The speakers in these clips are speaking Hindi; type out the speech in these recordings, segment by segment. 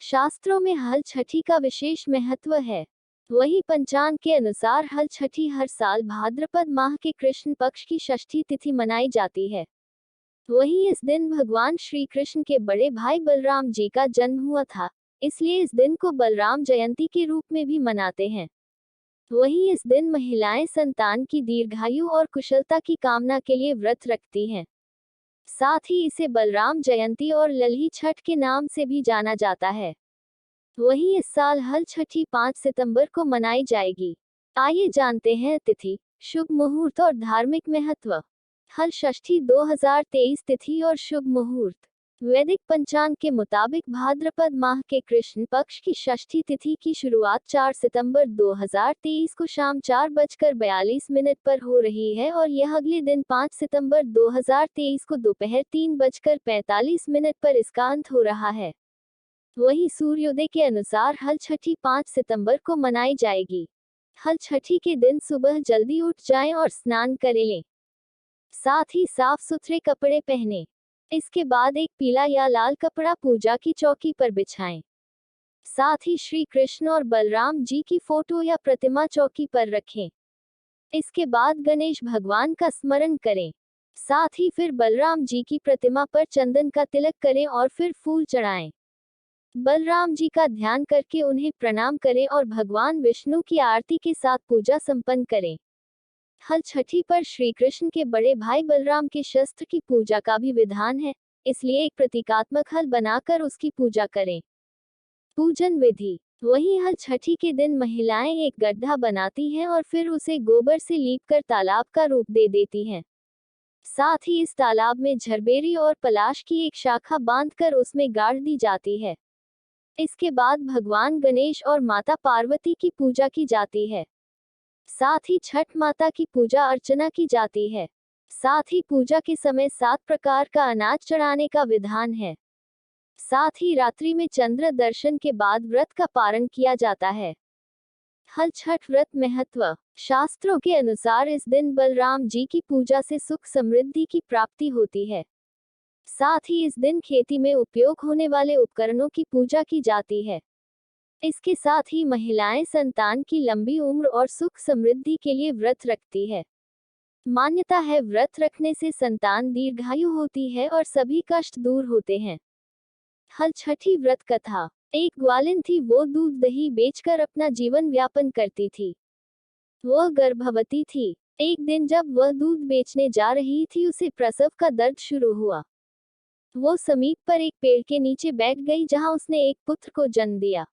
शास्त्रों में हल छठी का विशेष महत्व है। वही पंचांग के अनुसार हल छठी हर साल भाद्रपद माह के कृष्ण पक्ष की षष्ठी तिथि मनाई जाती है। वहीं इस दिन भगवान श्री कृष्ण के बड़े भाई बलराम जी का जन्म हुआ था, इसलिए इस दिन को बलराम जयंती के रूप में भी मनाते हैं। वहीं इस दिन महिलाएं संतान की दीर्घायु और कुशलता की कामना के लिए व्रत रखती हैं। साथ ही इसे बलराम जयंती और लल्ही छठ के नाम से भी जाना जाता है। वहीं इस साल हल छठी 5 सितंबर को मनाई जाएगी। आइए जानते हैं तिथि, शुभ मुहूर्त और धार्मिक महत्व। हल षष्ठी 2023 तिथि और शुभ मुहूर्त। वैदिक पंचांग के मुताबिक भाद्रपद माह के कृष्ण पक्ष की षष्ठी तिथि की शुरुआत 4 सितंबर 2023 को शाम 4:42 पर हो रही है और यह अगले दिन 5 सितंबर 2023 को दोपहर 3:45 पर इसका अंत हो रहा है। वहीं सूर्योदय के अनुसार हल छठी 5 सितंबर को मनाई जाएगी। हल छठी के दिन सुबह जल्दी उठ जाएं और स्नान कर लें। साथ ही साफ सुथरे कपड़े पहने। इसके बाद एक पीला या लाल कपड़ा पूजा की चौकी पर बिछाएं। साथ ही श्री कृष्ण और बलराम जी की फोटो या प्रतिमा चौकी पर रखें। इसके बाद गणेश भगवान का स्मरण करें। साथ ही फिर बलराम जी की प्रतिमा पर चंदन का तिलक करें और फिर फूल चढ़ाएं। बलराम जी का ध्यान करके उन्हें प्रणाम करें और भगवान विष्णु की आरती के साथ पूजा संपन्न करें। हल छठी पर श्री कृष्ण के बड़े भाई बलराम के शस्त्र की पूजा का भी विधान है, इसलिए एक प्रतीकात्मक हल बनाकर उसकी पूजा करें। पूजन विधि। वहीं हल छठी के दिन महिलाएं एक गड्ढा बनाती हैं और फिर उसे गोबर से लीपकर तालाब का रूप दे देती हैं। साथ ही इस तालाब में झरबेरी और पलाश की एक शाखा बांधकर उसमें गाड़ दी जाती है। इसके बाद भगवान गणेश और माता पार्वती की पूजा की जाती है। साथ ही छठ माता की पूजा अर्चना की जाती है। साथ ही पूजा के समय 7 प्रकार का अनाज चढ़ाने का विधान है। साथ ही रात्रि में चंद्र दर्शन के बाद व्रत का पारण किया जाता है। हल छठ व्रत महत्व। शास्त्रों के अनुसार इस दिन बलराम जी की पूजा से सुख समृद्धि की प्राप्ति होती है। साथ ही इस दिन खेती में उपयोग होने वाले उपकरणों की पूजा की जाती है। इसके साथ ही महिलाएं संतान की लंबी उम्र और सुख समृद्धि के लिए व्रत रखती है। मान्यता है व्रत रखने से संतान दीर्घायु होती है और सभी कष्ट दूर होते हैं। हल छठी व्रत कथा। एक ग्वालिन थी, वो दूध दही बेचकर अपना जीवन व्यापन करती थी। वह गर्भवती थी। एक दिन जब वह दूध बेचने जा रही थी, उसे प्रसव का दर्द शुरू हुआ। वो समीप पर एक पेड़ के नीचे बैठ गई, जहां उसने एक पुत्र को जन्म दिया।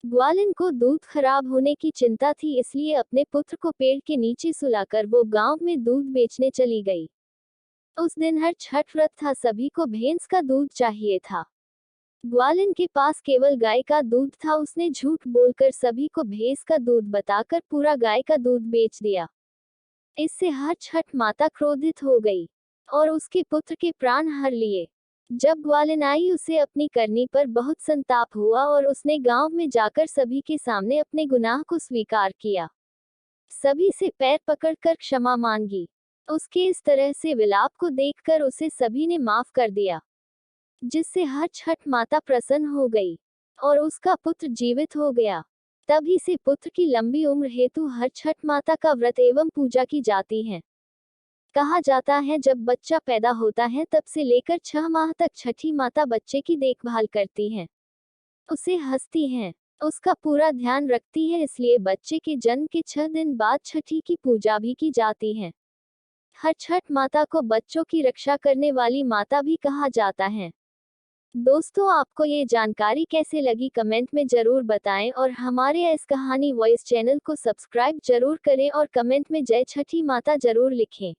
ग्वालिन को दूध खराब होने की चिंता थी, इसलिए अपने पुत्र को पेड़ के नीचे सुलाकर वो गांव में दूध बेचने चली गई। उस दिन हर छठ व्रत था, सभी को भैंस का दूध चाहिए था। ग्वालिन के पास केवल गाय का दूध था। उसने झूठ बोलकर सभी को भैंस का दूध बताकर पूरा गाय का दूध बेच दिया। इससे हर छठ माता क्रोधित हो गई और उसके पुत्र के प्राण हर लिए। जब ग्वालिन आई, उसे अपनी करनी पर बहुत संताप हुआ और उसने गांव में जाकर सभी के सामने अपने गुनाह को स्वीकार किया। सभी से पैर पकड़कर क्षमा मांगी। उसके इस तरह से विलाप को देखकर उसे सभी ने माफ कर दिया, जिससे हर छठ माता प्रसन्न हो गई और उसका पुत्र जीवित हो गया। तभी से पुत्र की लंबी उम्र हेतु हर छठ माता का व्रत एवं पूजा की जाती है। कहा जाता है जब बच्चा पैदा होता है तब से लेकर 6 माह तक छठी माता बच्चे की देखभाल करती हैं, उसे हंसती हैं, उसका पूरा ध्यान रखती है, इसलिए बच्चे के जन्म के 6 दिन बाद छठी की पूजा भी की जाती है। हर छठ माता को बच्चों की रक्षा करने वाली माता भी कहा जाता है। दोस्तों, आपको ये जानकारी कैसे लगी कमेंट में जरूर बताएं और हमारे एस कहानी वॉइस चैनल को सब्सक्राइब जरूर करें और कमेंट में जय छठी माता जरूर लिखें।